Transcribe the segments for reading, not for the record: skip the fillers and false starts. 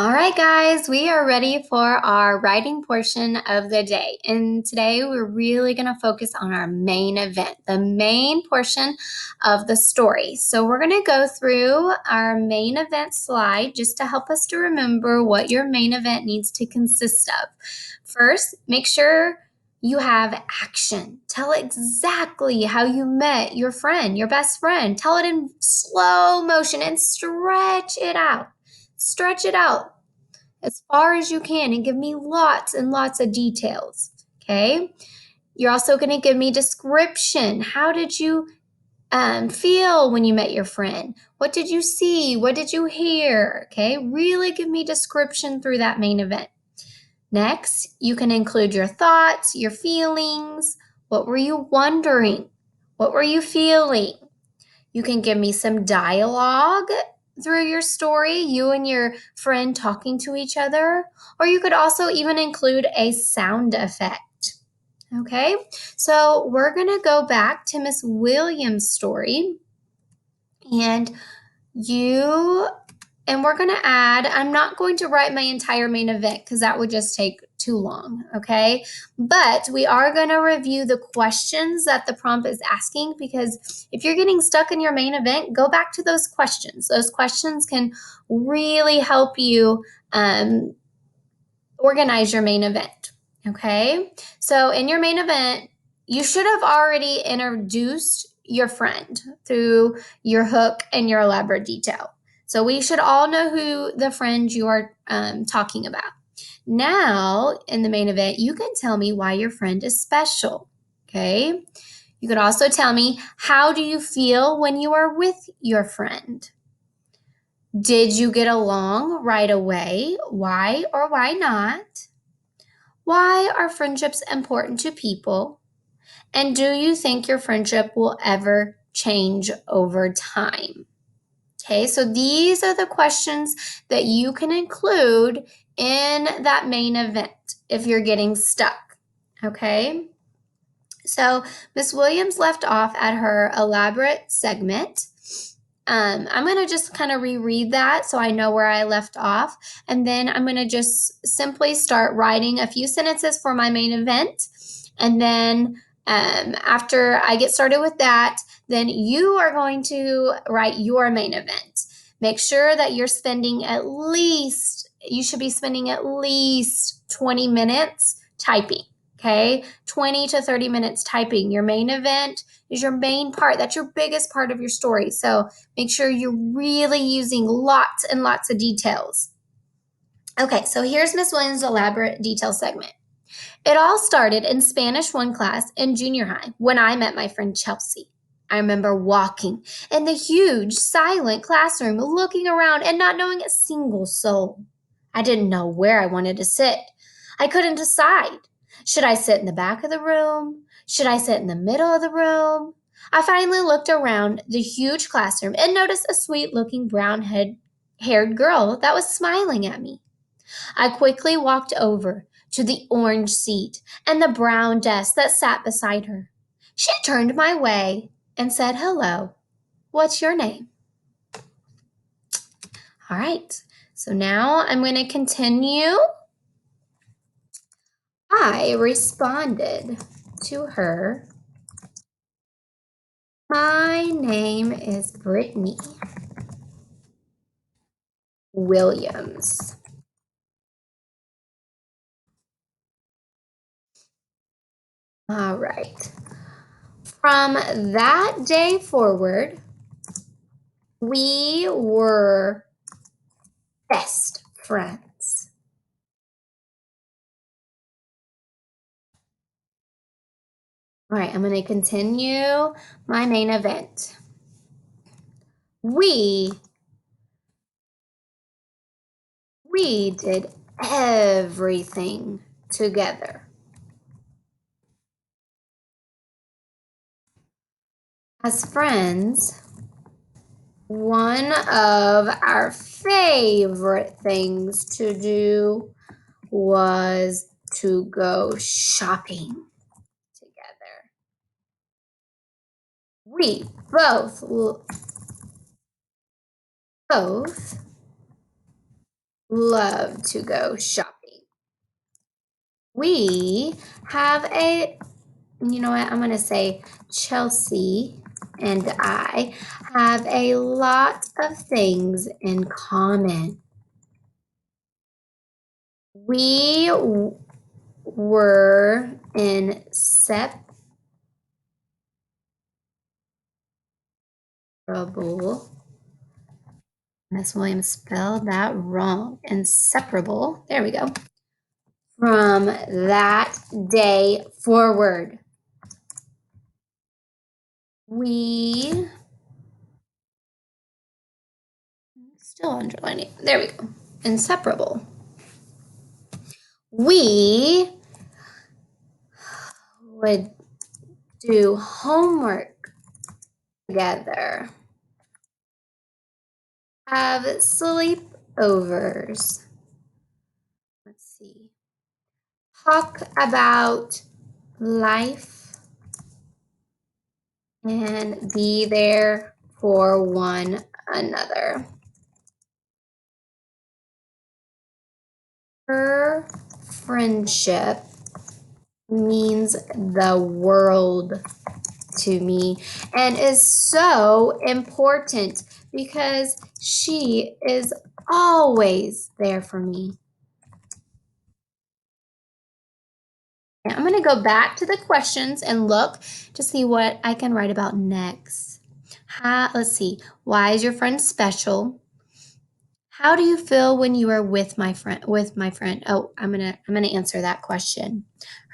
All right, guys, we are ready for our writing portion of the day. And today we're really going to focus on our main event, the main portion of the story. So we're going to go through our main event slide just to help us to remember what your main event needs to consist of. First, make sure you have action. Tell exactly how you met your friend, your best friend. Tell it in slow motion and stretch it out. Stretch it out as far as you can and give me lots and lots of details. Okay. You're also going to give me description. How did you feel when you met your friend? What did you see? What did you hear? Okay. Really give me description through that main event. Next, you can include your thoughts, your feelings. What were you wondering? What were you feeling? You can give me some dialogue through your story, you and your friend talking to each other, or you could also even include a sound effect. Okay, so we're going to go back to Miss Williams' story, and we're going to add, I'm not going to write my entire main event because that would just take too long, okay? But we are going to review the questions that the prompt is asking, because if you're getting stuck in your main event, go back to those questions. Those questions can really help you organize your main event, okay? So in your main event, you should have already introduced your friend through your hook and your elaborate detail. So we should all know who the friend you are talking about. Now, in the main event, you can tell me why your friend is special, okay? You could also tell me, how do you feel when you are with your friend? Did you get along right away? Why or why not? Why are friendships important to people? And do you think your friendship will ever change over time? Okay, so these are the questions that you can include in that main event if you're getting stuck. Okay, so Miss Williams left off at her elaborate segment. I'm going to just kind of reread that so I know where I left off. And then I'm going to just simply start writing a few sentences for my main event. And then after I get started with that, then you are going to write your main event. Make sure that you should be spending at least 20 minutes typing. Okay, 20 to 30 minutes typing. Your main event is your main part. That's your biggest part of your story. So make sure you're really using lots and lots of details. Okay, so here's Miss Williams' elaborate detail segment. It all started in Spanish 1 class in junior high when I met my friend Chelsea. I remember walking in the huge, silent classroom, looking around and not knowing a single soul. I didn't know where I wanted to sit. I couldn't decide. Should I sit in the back of the room? Should I sit in the middle of the room? I finally looked around the huge classroom and noticed a sweet looking brown haired girl that was smiling at me. I quickly walked over to the orange seat and the brown desk that sat beside her. She turned my way and said, "Hello, what's your name?" All right, so now I'm going to continue. I responded to her, "My name is Brittany Williams." All right. From that day forward, we were best friends. All right, I'm going to continue my main event. We did everything together. As friends, one of our favorite things to do was to go shopping together. We both love to go shopping. We have you know what, I'm going to say Chelsea and I have a lot of things in common. We were inseparable. Miss Williams spelled that wrong. Inseparable. There we go. From that day forward. We still underlining. There we go. Inseparable. We would do homework together. Have sleepovers. Let's see. Talk about life and be there for one another. Her friendship means the world to me and is so important because she is always there for me. Now I'm going to go back to the questions and look to see what I can write about next. Let's see. Why is your friend special? How do you feel when you are with my friend? Oh, I'm gonna answer that question.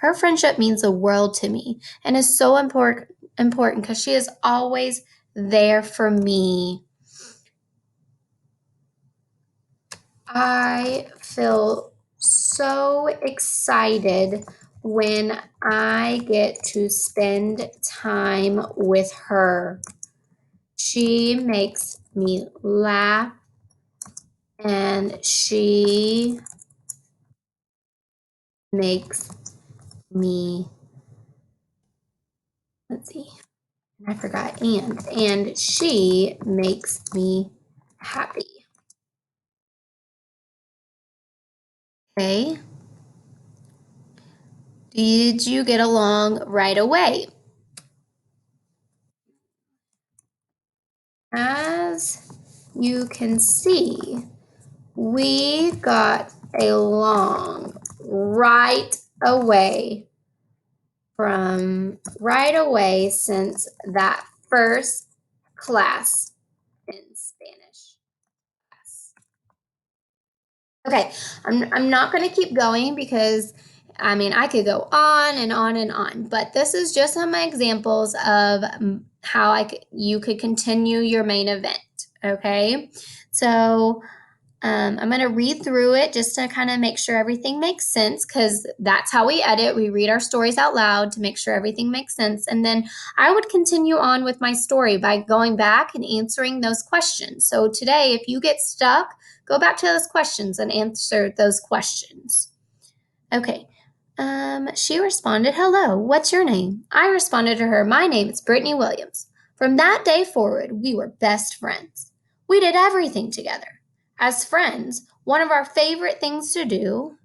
Her friendship means the world to me and is so important because she is always there for me. I feel so excited when I get to spend time with her. She makes me laugh and she makes me, let's see, I forgot, and she makes me happy. Okay. Did you get along right away? As you can see, we got along right away since that first class in Spanish class. Okay, I'm not going to keep going because I could go on and on and on, but this is just some examples of how you could continue your main event. Okay, so I'm going to read through it just to kind of make sure everything makes sense because that's how we edit. We read our stories out loud to make sure everything makes sense. And then I would continue on with my story by going back and answering those questions. So today, if you get stuck, go back to those questions and answer those questions. Okay. She responded, "Hello, what's your name?" I responded to her, "My name is Brittany Williams." From that day forward, we were best friends. We did everything together. As friends, one of our favorite things to do,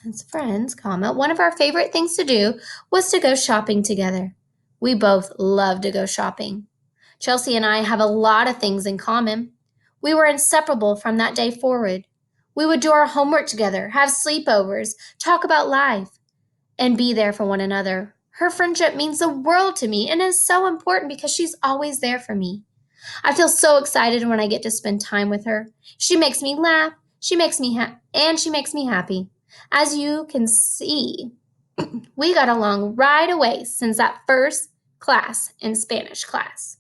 one of our favorite things to do was to go shopping together. We both love to go shopping. Chelsea and I have a lot of things in common. We were inseparable from that day forward. We would do our homework together, have sleepovers, talk about life, and be there for one another. Her friendship means the world to me and is so important because she's always there for me. I feel so excited when I get to spend time with her. She makes me laugh, she makes me happy. As you can see, we got along right away since that first class in Spanish class.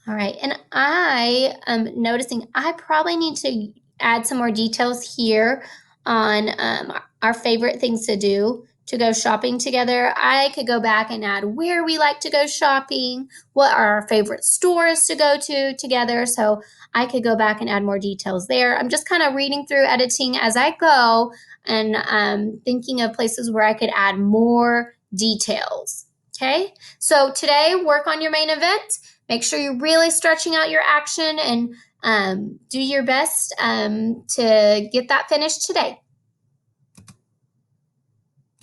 All right, and I am noticing I probably need to add some more details here on our favorite things to do to go shopping together. I could go back and add where we like to go shopping, what are our favorite stores to go to together. So I could go back and add more details there. I'm just kind of reading through editing as I go and thinking of places where I could add more details. Okay, so today work on your main event. Make sure you're really stretching out your action and Do your best to get that finished today.